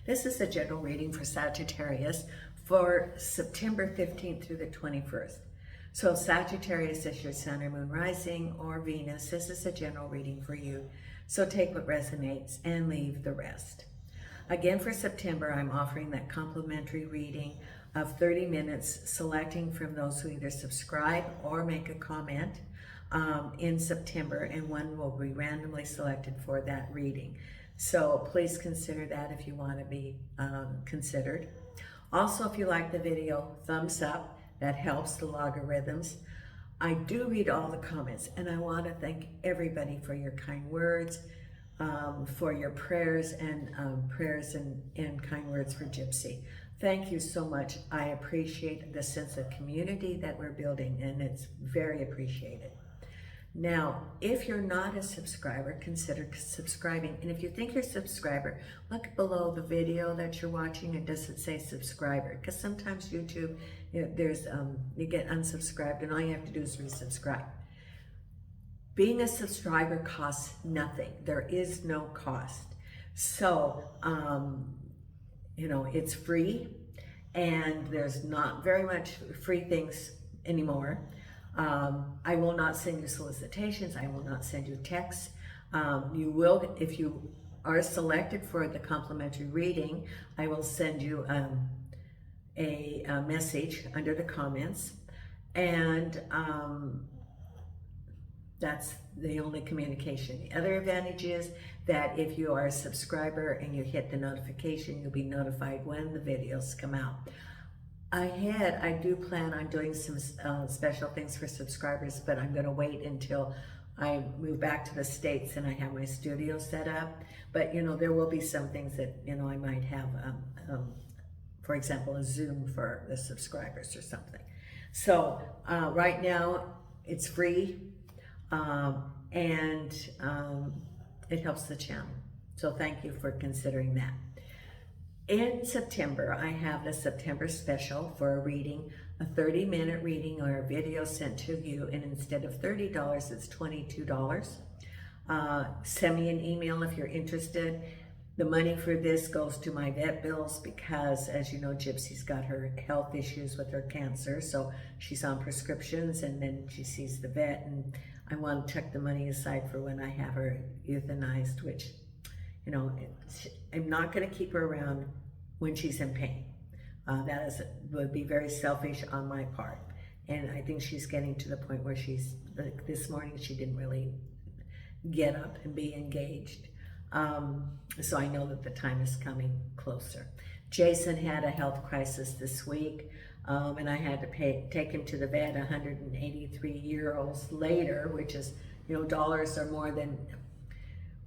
This is a general reading for Sagittarius for September 15th through the 21st. So Sagittarius is your sun or moon rising or Venus. This is a general reading for you. So take what resonates and leave the rest. Again, for September, I'm offering that complimentary reading of 30 minutes, selecting from those who either subscribe or make a comment in September, and one will be randomly selected for that reading. So please consider that if you want to be considered. Also, if you like the video, thumbs up. That helps the logarithms. I do read all the comments, and I want to thank everybody for your kind words, for your prayers and kind words for Gypsy. Thank you so much. I appreciate the sense of community that we're building, and it's very appreciated. Now, if you're not a subscriber, consider subscribing. And if you think you're a subscriber, look below the video that you're watching. It doesn't say subscriber, because sometimes YouTube, you get unsubscribed, and all you have to do is resubscribe. Being a subscriber costs nothing. There is no cost. So, it's free, and there's not very much free things anymore. I will not send you solicitations. I will not send you texts. You will, if you are selected for the complimentary reading, I will send you a message under the comments, and that's the only communication. The other advantage is that if you are a subscriber and you hit the notification, you'll be notified when the videos come out. I do plan on doing some special things for subscribers, but I'm going to wait until I move back to the States and I have my studio set up. But, there will be some things that, I might have, for example, a Zoom for the subscribers or something. So right now it's free, and it helps the channel. So thank you for considering that. In September, I have the September special for a reading, a 30-minute reading or a video sent to you, and instead of $30, it's $22. Send me an email if you're interested. The money for this goes to my vet bills because, as you know, Gypsy's got her health issues with her cancer, so she's on prescriptions, and then she sees the vet, and I want to tuck the money aside for when I have her euthanized, which, I'm not going to keep her around when she's in pain. Would be very selfish on my part. And I think she's getting to the point where she's, like this morning, she didn't really get up and be engaged. So I know that the time is coming closer. Jason had a health crisis this week, and I had to take him to the vet 183 euros later, which is, dollars are more than,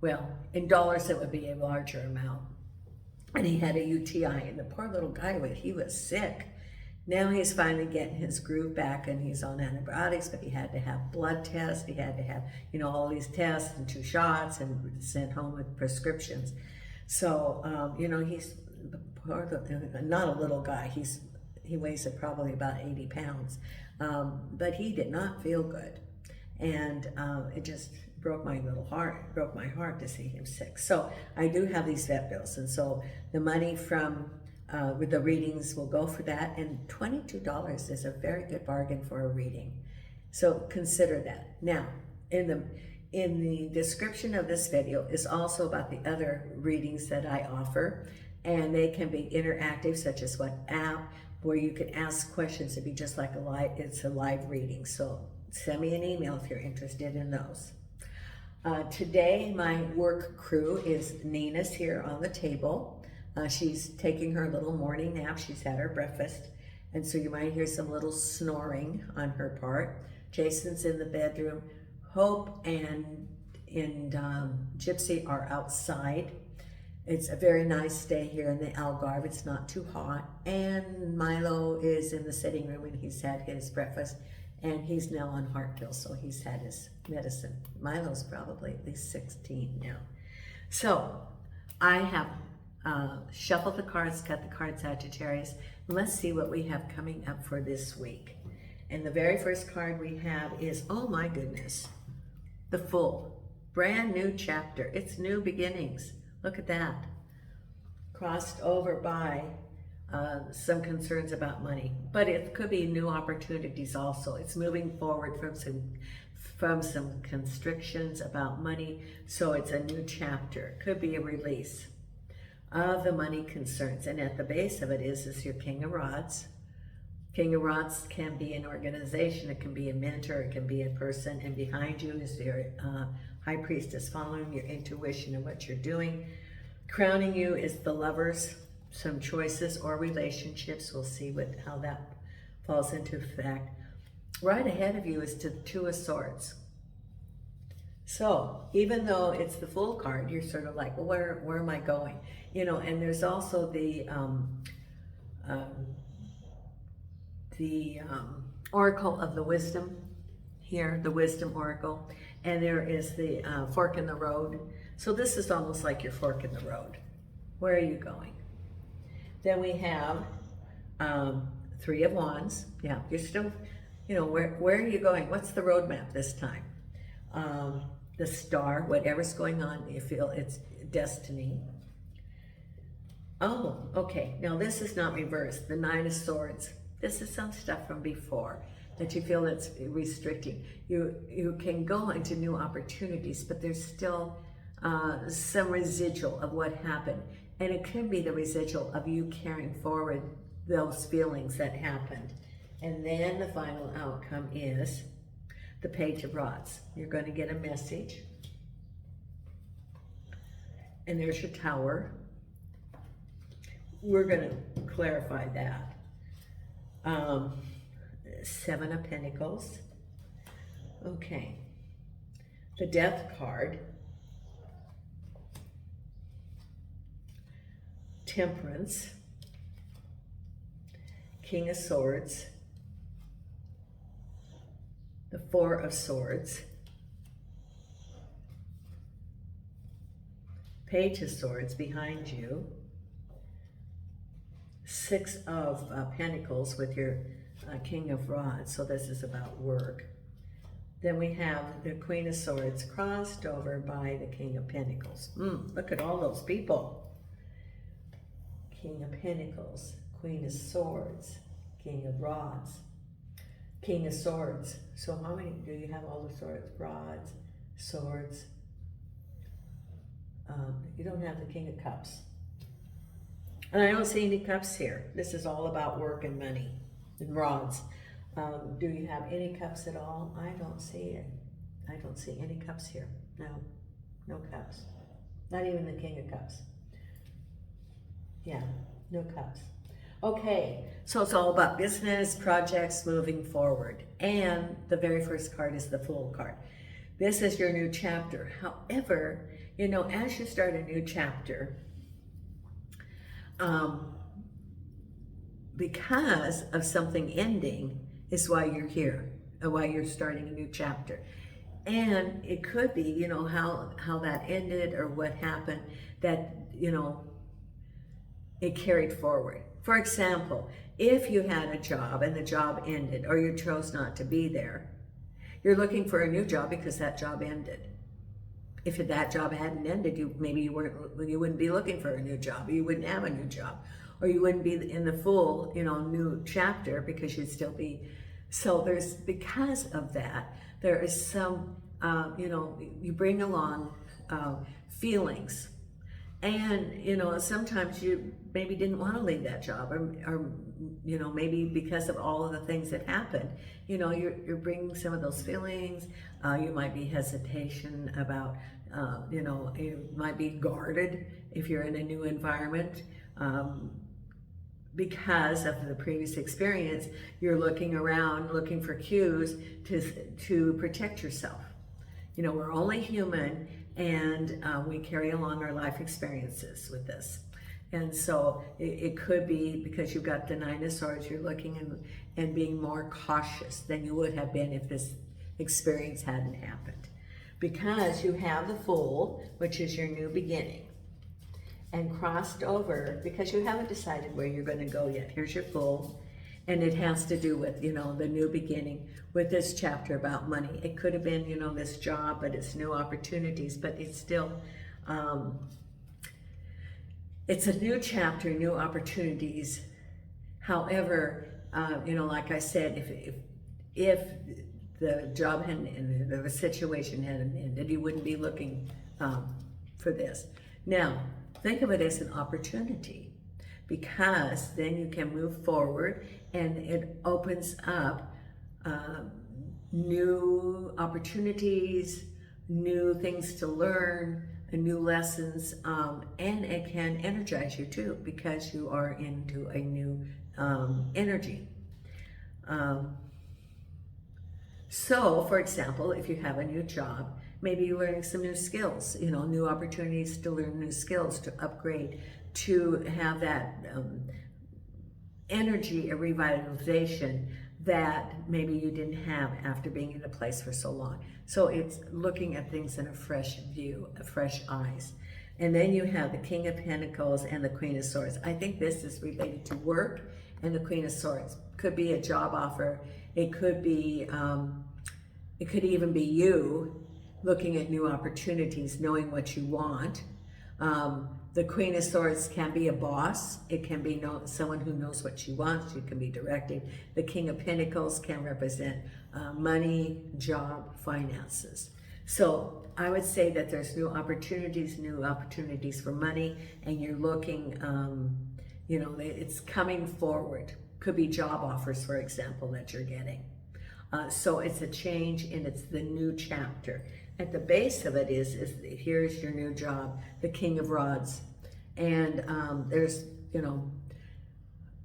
well, in dollars it would be a larger amount. And he had a UTI, and the poor little guy, he was sick. Now he's finally getting his groove back, and he's on antibiotics, but he had to have blood tests. He had to have, all these tests and 2 shots and sent home with prescriptions. So, he's not a little guy. He weighs probably about 80 pounds, but he did not feel good. And it just broke my heart to see him sick. So I do have these vet bills, and so the money from with the readings will go for that, and $22 is a very good bargain for a reading. So consider that. Now, in the description of this video is also about the other readings that I offer, and they can be interactive, such as WhatsApp, where you can ask questions. It'd be just like it's a live reading. So send me an email if you're interested in those. Today, my work crew is Nina's here on the table. She's taking her little morning nap. She's had her breakfast, and so you might hear some little snoring on her part. Jason's in the bedroom. Hope and Gypsy are outside. It's a very nice day here in the Algarve. It's not too hot. And Milo is in the sitting room, and he's had his breakfast. And he's now on heart pills, so he's had his medicine. Milo's probably at least 16 now. So I have shuffled the cards, cut the cards, Sagittarius. Let's see what we have coming up for this week. And the very first card we have is, oh my goodness, the Fool. Brand new chapter. It's new beginnings. Look at that. crossed over by some concerns about money, but it could be new opportunities also. It's moving forward from some constrictions about money, so it's a new chapter. It could be a release of the money concerns, and at the base of it is your King of Rods. King of Rods can be an organization, it can be a mentor, it can be a person, and behind you is your High Priestess, following your intuition and what you're doing. Crowning you is the Lovers, some choices or relationships. We'll see how that falls into effect. Right ahead of you is the Two of Swords. So even though it's the Fool card, you're sort of like, well, where am I going? You know, and there's also the Oracle of the Wisdom here, the Wisdom Oracle, and there is the Fork in the Road. So this is almost like your fork in the road. Where are you going? Then we have Three of Wands. Yeah, you're still, you know, where are you going? What's the roadmap this time? The Star, whatever's going on, you feel it's destiny. Oh, okay. Now this is not reversed. The Nine of Swords. This is some stuff from before that you feel that's restricting. You can go into new opportunities, but there's still some residual of what happened. And it could be the residual of you carrying forward those feelings that happened. And then the final outcome is the Page of Rods. You're going to get a message. And there's your Tower. We're going to clarify that. Seven of Pentacles. Okay. The Death card. Temperance. King of Swords. The Four of Swords. Page of Swords behind you. Six of Pentacles with your King of Rods. So this is about work. Then we have the Queen of Swords crossed over by the King of Pentacles. Look at all those people. King of Pentacles, Queen of Swords, King of Rods, King of Swords. So how many do you have? All the swords? Rods, swords. You don't have the King of Cups. And I don't see any cups here. This is all about work and money and rods. Do you have any cups at all? I don't see it. I don't see any cups here. No, no cups. Not even the King of Cups. Yeah, no cups. Okay, so it's all about business, projects, moving forward. And the very first card is the Fool card. This is your new chapter. However, you know, as you start a new chapter, because of something ending is why you're here, or why you're starting a new chapter. And it could be, you know, how that ended or what happened that, you know, it carried forward. For example, if you had a job and the job ended, or you chose not to be there, you're looking for a new job because that job ended. If that job hadn't ended, you wouldn't be looking for a new job, or you wouldn't have a new job, or you wouldn't be in the full, you know, new chapter, because you'd still be. So there's, because of that, there is some, you know, you bring along feelings. And, you know, sometimes you maybe didn't want to leave that job, or you know, maybe because of all of the things that happened, you know, you're bringing some of those feelings. You might be hesitation about, you know, you might be guarded if you're in a new environment. Because of the previous experience, you're looking around, looking for cues to protect yourself. You know, we're only human, and we carry along our life experiences with this. And so it could be because you've got the Nine of Swords, you're looking and being more cautious than you would have been if this experience hadn't happened. Because you have the Fool, which is your new beginning, and crossed over because you haven't decided where you're going to go yet. Here's your Fool, and it has to do with, you know, the new beginning with this chapter about money. It could have been, you know, this job, but it's new opportunities, but it's still, it's a new chapter, new opportunities. However, like I said, if the job hadn't, the situation hadn't ended, you wouldn't be looking for this. Now, think of it as an opportunity, because then you can move forward and it opens up new opportunities, new things to learn, new lessons, and it can energize you too, because you are into a new energy. So, for example, if you have a new job, maybe you're learning some new skills, new opportunities to learn new skills, to upgrade, to have that energy, a revitalization that maybe you didn't have after being in a place for so long. So it's looking at things in a fresh view, fresh eyes. And then you have the King of Pentacles and the Queen of Swords. I think this is related to work, and the Queen of Swords could be a job offer. It could be, it could even be you looking at new opportunities, knowing what you want. The Queen of Swords can be a boss. It can be someone who knows what she wants. You can be directing. The King of Pentacles can represent money, job, finances. So I would say that there's new opportunities for money, and you're looking, it's coming forward. Could be job offers, for example, that you're getting. So it's a change, and it's the new chapter. At the base of it is here's your new job, the King of Rods. And there's,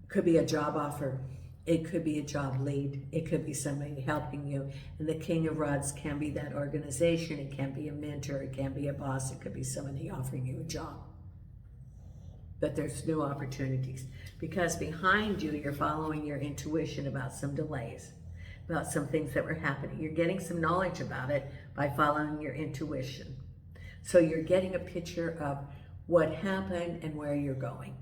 could be a job offer. It could be a job lead. It could be somebody helping you. And the King of Rods can be that organization. It can be a mentor. It can be a boss. It could be somebody offering you a job. But there's new opportunities. Because behind you, you're following your intuition about some delays, about some things that were happening. You're getting some knowledge about it by following your intuition. So you're getting a picture of what happened and where you're going.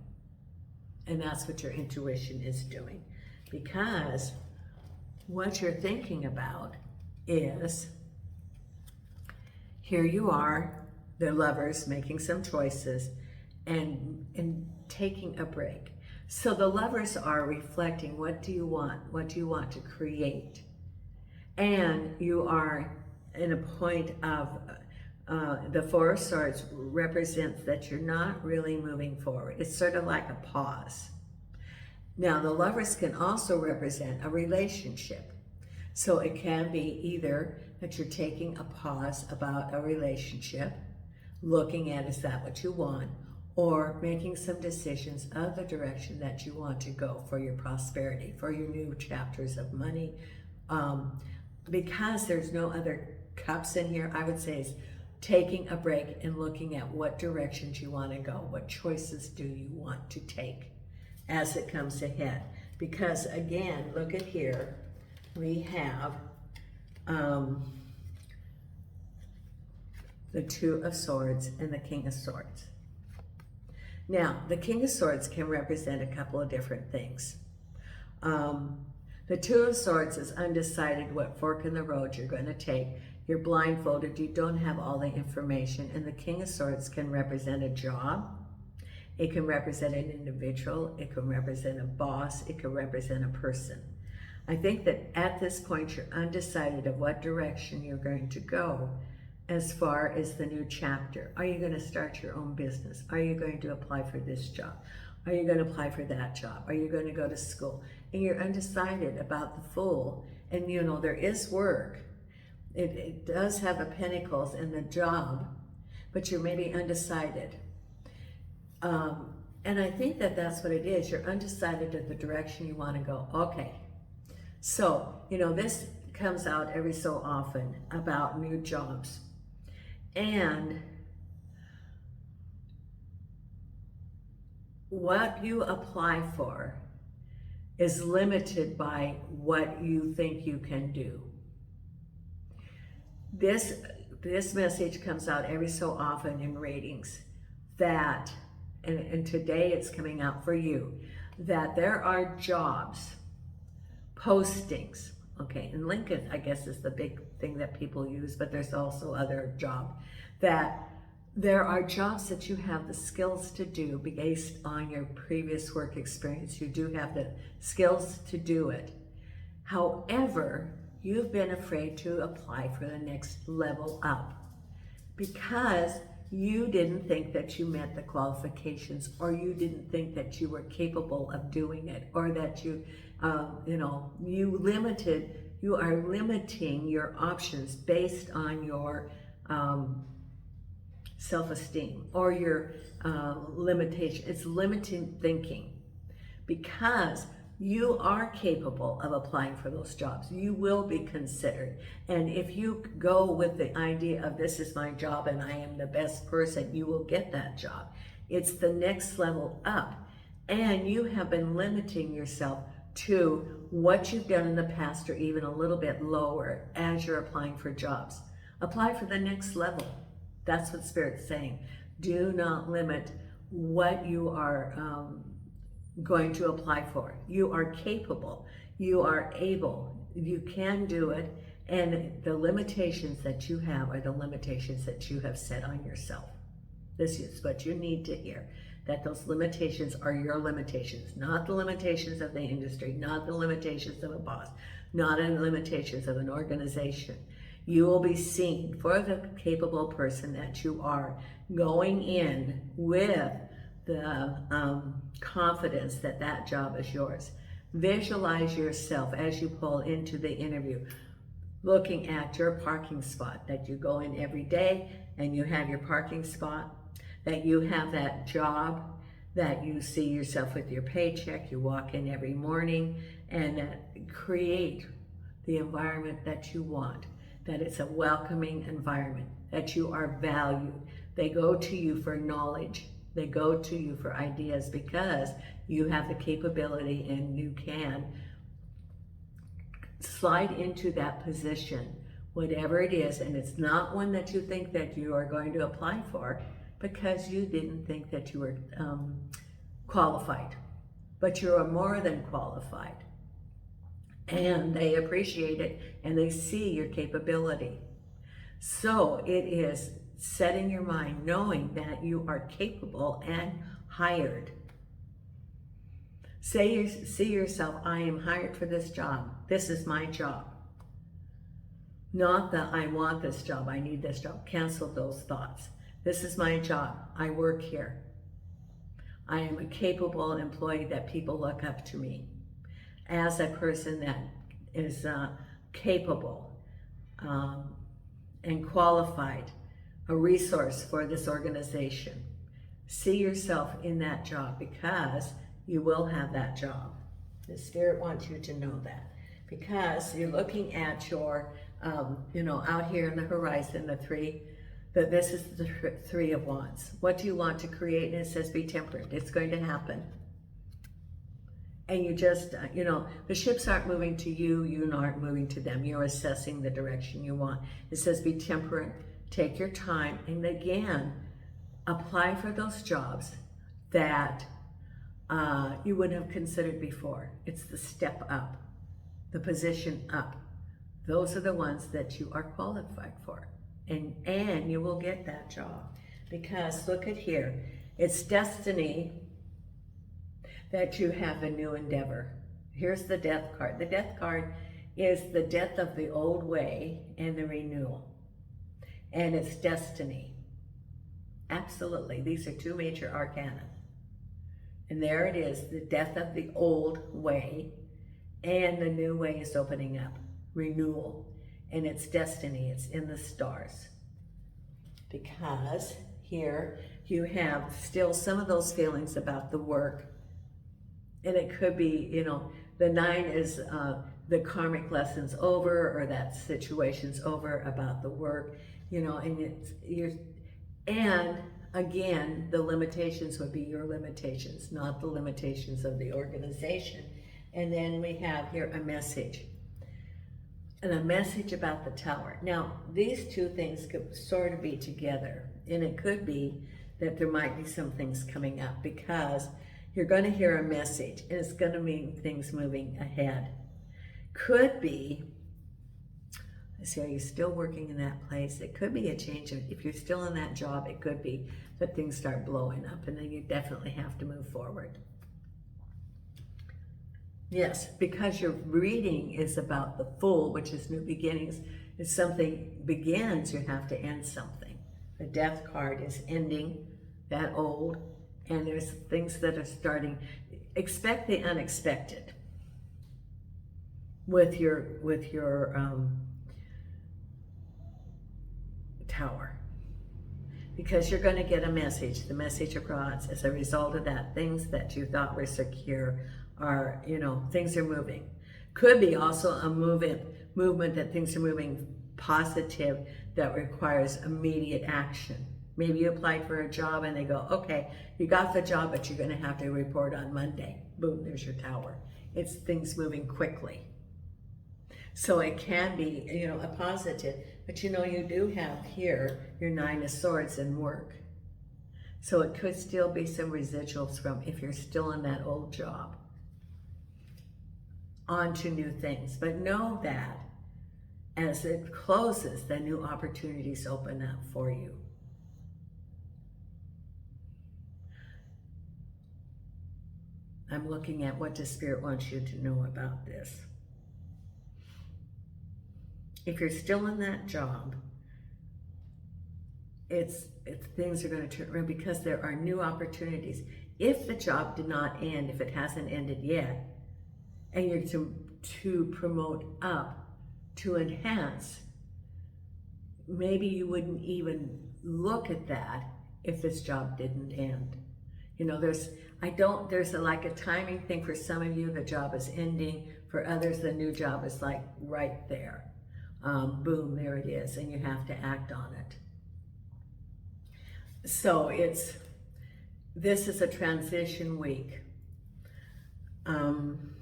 And that's what your intuition is doing. Because what you're thinking about is, here you are, the lovers making some choices and taking a break. So the lovers are reflecting, what do you want? What do you want to create? And you are in a point of, the Four of Swords represents that you're not really moving forward. It's sort of like a pause. Now, the lovers can also represent a relationship. So it can be either that you're taking a pause about a relationship, looking at, is that what you want? Or making some decisions of the direction that you want to go for your prosperity, for your new chapters of money. Because there's no other cups in here, I would say is taking a break and looking at what directions you want to go. What choices do you want to take as it comes ahead? Because again, look at here, we have the Two of Swords and the King of Swords. Now, the King of Swords can represent a couple of different things. The Two of Swords is undecided what fork in the road you're going to take. You're blindfolded, you don't have all the information. And the King of Swords can represent a job. It can represent an individual. It can represent a boss. It can represent a person. I think that at this point, you're undecided of what direction you're going to go as far as the new chapter. Are you going to start your own business? Are you going to apply for this job? Are you going to apply for that job? Are you going to go to school? And you're undecided about the Fool. And there is work. It does have a Pentacles in the job, but you're maybe undecided. And I think that that's what it is. You're undecided of the direction you want to go. Okay. So, this comes out every so often about new jobs. And what you apply for is limited by what you think you can do. This message comes out every so often in readings that, and today it's coming out for you, that there are jobs, postings, okay, and LinkedIn, I guess, is the big thing that people use, but there's also other job that There are jobs that you have the skills to do based on your previous work experience. You do have the skills to do it. However, you've been afraid to apply for the next level up because you didn't think that you met the qualifications, or you didn't think that you were capable of doing it, or that you are limiting your options based on your self-esteem or your limitation. It's limiting thinking, because you are capable of applying for those jobs. You will be considered. And if you go with the idea of this is my job and I am the best person, you will get that job. It's the next level up. And you have been limiting yourself to what you've done in the past, or even a little bit lower as you're applying for jobs. Apply for the next level. That's what Spirit's saying. Do not limit what you are going to apply for. You are capable. You are able. You can do it. And the limitations that you have are the limitations that you have set on yourself. This is what you need to hear. That those limitations are your limitations, not the limitations of the industry, not the limitations of a boss, not the limitations of an organization. You will be seen for the capable person that you are, going in with the confidence that that job is yours. Visualize yourself as you pull into the interview, looking at your parking spot, that you go in every day and you have your parking spot, that you have that job, that you see yourself with your paycheck, you walk in every morning, and create the environment that you want, that it's a welcoming environment, that you are valued. They go to you for knowledge. They go to you for ideas because you have the capability and you can slide into that position, whatever it is. And it's not one that you think that you are going to apply for because you didn't think that you were qualified, but you are more than qualified. And they appreciate it and they see your capability. So it is setting your mind, knowing that you are capable and hired. See yourself, I am hired for this job. This is my job. Not that I want this job, I need this job. Cancel those thoughts. This is my job. I work here. I am a capable employee that people look up to me as a person that is capable and qualified, a resource for this organization. See yourself in that job because you will have that job. The Spirit wants you to know that because you're looking at your, out here in the horizon, this is the Three of Wands. What do you want to create? And it says be temperate. It's going to happen. And you just, the ships aren't moving to you, you aren't moving to them. You're assessing the direction you want. It says be temperate, take your time, and again, apply for those jobs that you wouldn't have considered before. It's the step up, the position up. Those are the ones that you are qualified for. And you will get that job. Because look at here, it's destiny that you have a new endeavor. Here's the Death card. The Death card is the death of the old way and the renewal. And it's destiny. Absolutely. These are two major arcana. And there it is, the death of the old way and the new way is opening up. Renewal. And it's destiny. It's in the stars. Because here you have still some of those feelings about the work. And it could be, the 9 is the karmic lesson's over, or that situation's over about the work, and again, the limitations would be your limitations, not the limitations of the organization. And then we have here a message, and a message about the Tower. Now, these two things could sort of be together, and it could be that there might be some things coming up because you're going to hear a message, and it's going to mean things moving ahead. Could be See, are you still working in that place? It could be a change. If you're still in that job, it could be that things start blowing up, and then you definitely have to move forward. Yes, because your reading is about the Fool, which is new beginnings. If something begins, you have to end something. The Death card is ending that old, and there's things that are starting. Expect the unexpected with your Tower, because you're going to get a message. The message of God, as a result of that, things that you thought were secure are, things are moving. Could be also a movement that things are moving positive that requires immediate action. Maybe you applied for a job and they go, okay, you got the job, but you're going to have to report on Monday. Boom, there's your Tower. It's things moving quickly. So it can be, a positive, but you do have here your Nine of Swords in work. So it could still be some residuals from if you're still in that old job. On to new things, but know that as it closes, the new opportunities open up for you. I'm looking at what the Spirit wants you to know about this. If you're still in that job, it's things are going to turn around because there are new opportunities. If the job did not end, if it hasn't ended yet, and you're to promote up, to enhance, maybe you wouldn't even look at that if this job didn't end. There's like a timing thing. For some of you, the job is ending. For others, the new job is like right there. Boom, there it is, and you have to act on it. So this is a transition week. And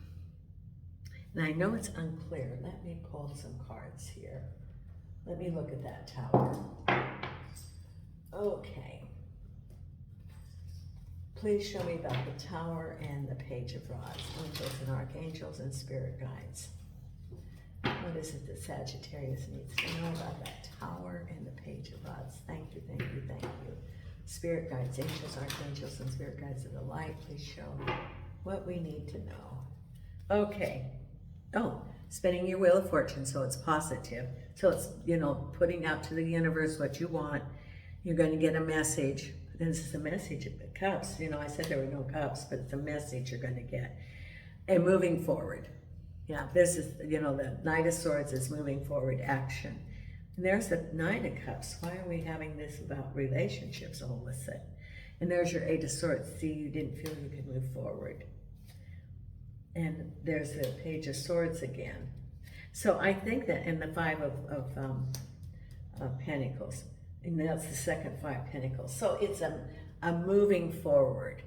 I know it's unclear. Let me pull some cards here. Let me look at that Tower. Okay. Please show me about the Tower and the Page of Rods, angels and archangels and spirit guides. What is it that Sagittarius needs to know about that Tower and the Page of Rods? Thank you, thank you, thank you. Spirit guides, angels, archangels, and spirit guides of the light, please show me what we need to know. Okay. Oh, spinning your wheel of fortune, so it's positive. So it's, putting out to the universe what you want. You're going to get a message. This is a message of the cups. I said there were no cups, but it's a message you're going to get. And moving forward. Yeah, this is, the Knight of Swords is moving forward, action. And there's the Nine of Cups. Why are we having this about relationships all of a sudden? And there's your Eight of Swords. See, you didn't feel you could move forward. And there's the Page of Swords again. So I think that in the Five of Pentacles, and that's the second Five Pentacles. So it's a moving forward.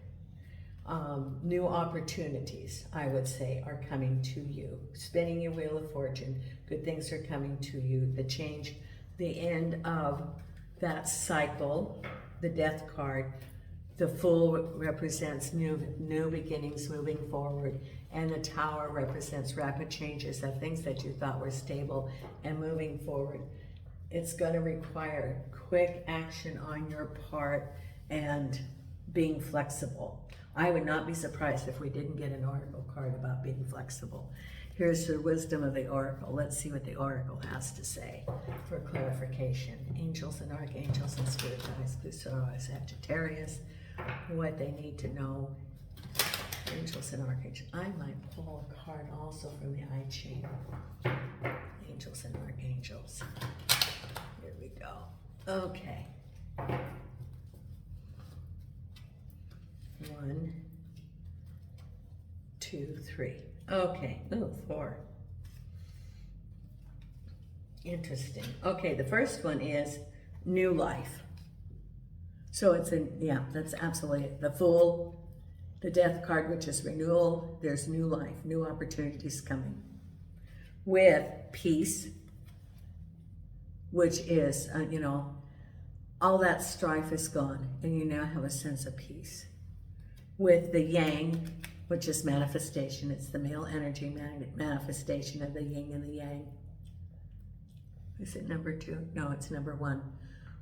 New opportunities, I would say, are coming to you. Spinning your wheel of fortune, good things are coming to you. The change, the end of that cycle, the Death card. The Fool represents new beginnings moving forward, and the Tower represents rapid changes of things that you thought were stable and moving forward. It's going to require quick action on your part and being flexible. I would not be surprised if we didn't get an oracle card about being flexible. Here's the wisdom of the oracle. Let's see what the oracle has to say for clarification. Angels and archangels and spirit guides, please show us Sagittarius what they need to know. Angels and archangels. I might pull a card also from the I Ching. Angels and archangels. Here we go. Okay. 1, 2, 3. Okay. Ooh, 4. Interesting. Okay, the first one is new life. So it's that's absolutely it. The Fool, the Death card, which is renewal. There's new life, new opportunities coming. With peace, which is, all that strife is gone, and you now have a sense of peace. With the Yang, which is manifestation. It's the male energy manifestation of the yin and the yang. Is it number 2? No, it's number 1,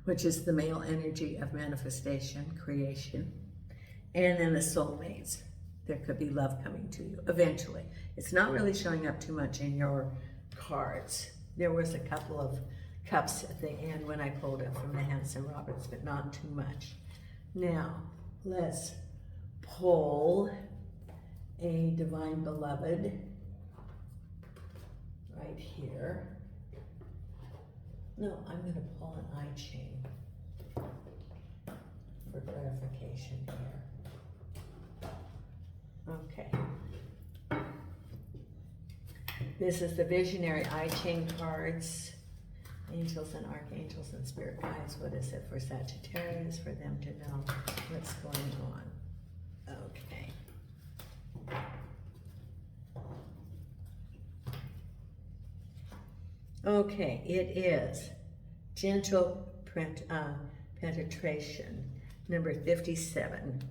which is the male energy of manifestation, creation. And then the soulmates. There could be love coming to you eventually. It's not really showing up too much in your cards. There was a couple of cups at the end when I pulled it from the Hanson Roberts, but not too much. Now, let's pull a Divine Beloved right here. No, I'm going to pull an I Ching for clarification here. Okay. This is the Visionary I Ching cards. Angels and Archangels and Spirit Guides. What is it for Sagittarius? For them to know what's going on. Okay. Okay, it is gentle penetration, number 57.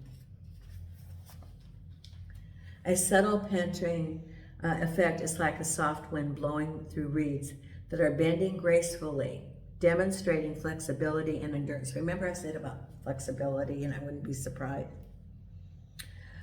A subtle penetrating effect is like a soft wind blowing through reeds that are bending gracefully, demonstrating flexibility and endurance. Remember I said about flexibility, and I wouldn't be surprised.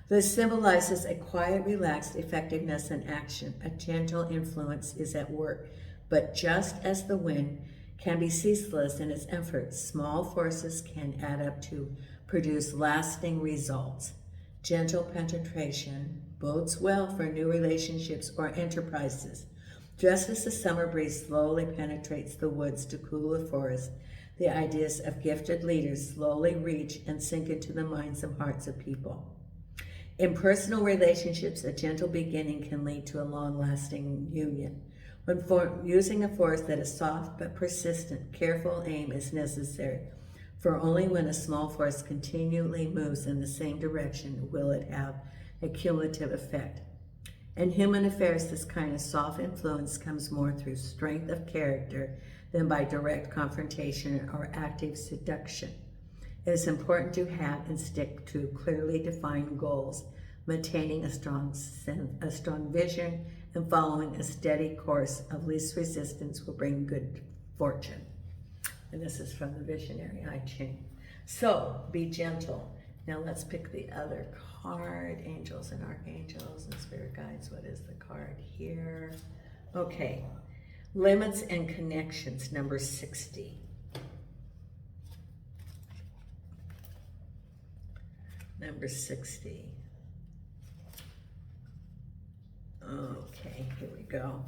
This symbolizes a quiet, relaxed effectiveness in action. A gentle influence is at work, but just as the wind can be ceaseless in its efforts, small forces can add up to produce lasting results. Gentle penetration bodes well for new relationships or enterprises. Just as the summer breeze slowly penetrates the woods to cool the forest, the ideas of gifted leaders slowly reach and sink into the minds and hearts of people. In personal relationships, a gentle beginning can lead to a long-lasting union. When using a force that is soft but persistent, careful aim is necessary, for only when a small force continually moves in the same direction will it have a cumulative effect. In human affairs, this kind of soft influence comes more through strength of character than by direct confrontation or active seduction. It is important to have and stick to clearly defined goals, maintaining a strong vision and following a steady course of least resistance will bring good fortune. And this is from the Visionary I Ching. So, be gentle. Now let's pick the other card, Angels and Archangels and Spirit Guides. What is the card here? Okay, Limits and Connections, number 60. Number 60. Okay, here we go.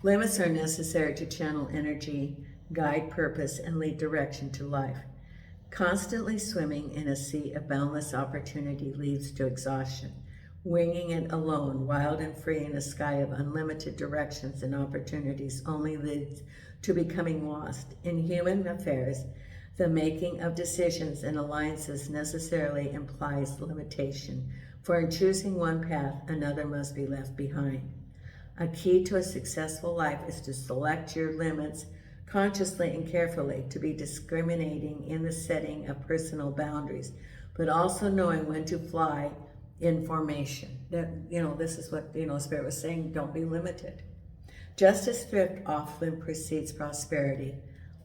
Limits are necessary to channel energy, guide purpose, and lead direction to life. Constantly swimming in a sea of boundless opportunity leads to exhaustion. Winging it alone, wild and free in a sky of unlimited directions and opportunities only leads to becoming lost. In human affairs, the making of decisions and alliances necessarily implies limitation, for in choosing one path, another must be left behind. A key to a successful life is to select your limits consciously and carefully, to be discriminating in the setting of personal boundaries, but also knowing when to fly in formation. That, this is what, Spirit was saying, don't be limited. Just as thrift often precedes prosperity,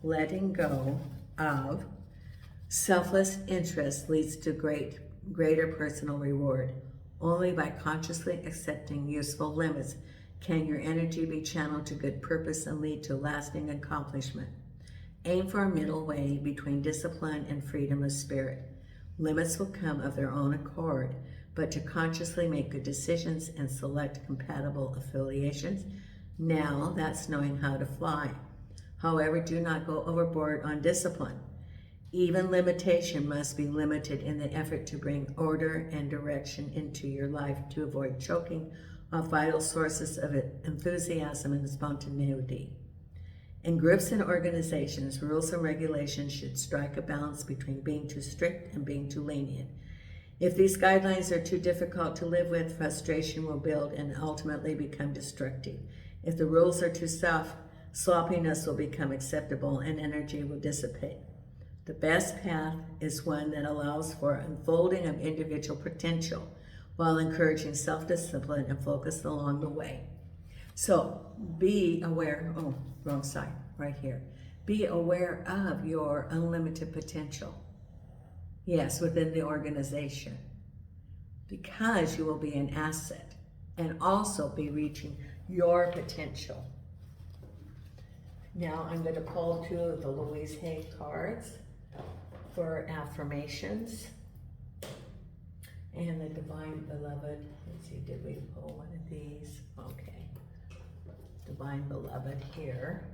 letting go of selfless interest leads to greater personal reward. Only by consciously accepting useful limits can your energy be channeled to good purpose and lead to lasting accomplishment. Aim for a middle way between discipline and freedom of spirit. Limits will come of their own accord, but to consciously make good decisions and select compatible affiliations, now that's knowing how to fly. However, do not go overboard on discipline. Even limitation must be limited in the effort to bring order and direction into your life to avoid choking off vital sources of enthusiasm and spontaneity. In groups and organizations, rules and regulations should strike a balance between being too strict and being too lenient. If these guidelines are too difficult to live with, frustration will build and ultimately become destructive. If the rules are too soft, sloppiness will become acceptable and energy will dissipate. The best path is one that allows for unfolding of individual potential while encouraging self-discipline and focus along the way. So be aware, oh, wrong side, right here. Be aware of your unlimited potential. Yes, within the organization. Because you will be an asset and also be reaching your potential. Now I'm going to pull two of the Louise Hay cards for affirmations. And the Divine Beloved, let's see, did we pull one of these? Okay. Divine Beloved here.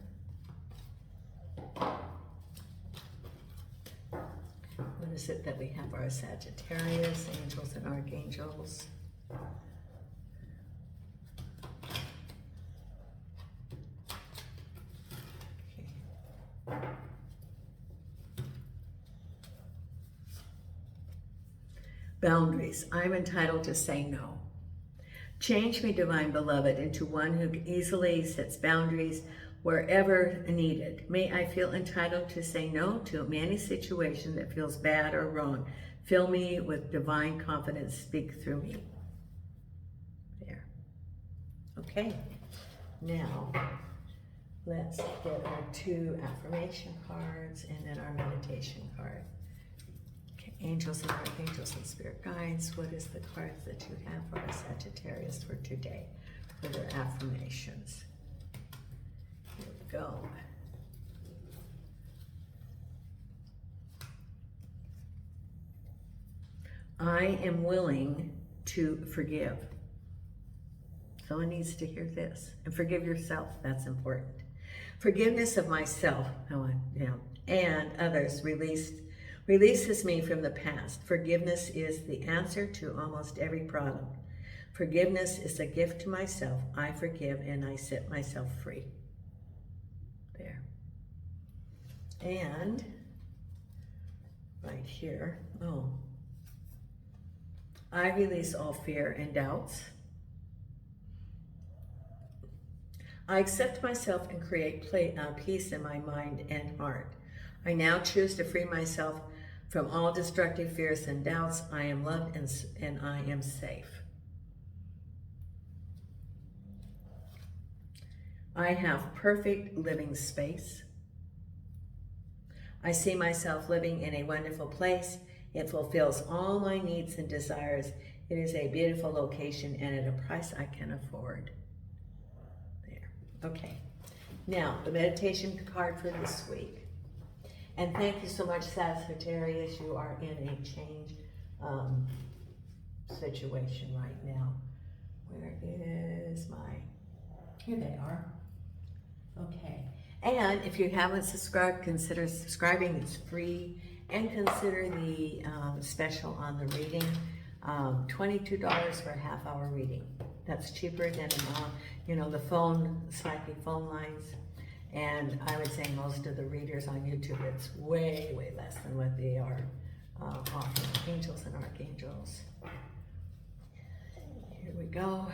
What is it that we have? Our Sagittarius, angels and archangels. Okay. Boundaries. I'm entitled to say no. Change me, Divine Beloved, into one who easily sets boundaries wherever needed. May I feel entitled to say no to any situation that feels bad or wrong. Fill me with divine confidence. Speak through me. There. Okay. Now, let's get our two affirmation cards and then our meditation card. Okay. Angels and archangels and spirit guides. What is the cards that you have for our Sagittarius for today for their affirmations? Here we go. I am willing to forgive. Someone needs to hear this. And forgive yourself. That's important. Forgiveness of myself and others releases me from the past. Forgiveness is the answer to almost every problem. Forgiveness is a gift to myself. I forgive and I set myself free. There. And right here, I release all fear and doubts. I accept myself and create peace in my mind and heart. I now choose to free myself from all destructive fears and doubts. I am loved and I am safe. I have perfect living space. I see myself living in a wonderful place. It fulfills all my needs and desires. It is a beautiful location and at a price I can afford. There. Okay. Now, the meditation card for this week. And thank you so much, Sagittarius. You are in a change situation right now. Where is my... Here they are. Okay. And if you haven't subscribed, consider subscribing. It's free. And consider the special on the reading. $22 for a half-hour reading. That's cheaper than the phone, psychic phone lines. And I would say most of the readers on YouTube, it's way, way less than what they are offering. Angels and archangels. Here we go.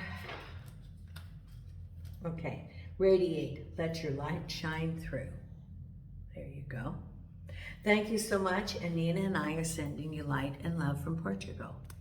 Okay. Radiate. Let your light shine through. There you go. Thank you so much. And Nina and I are sending you light and love from Portugal.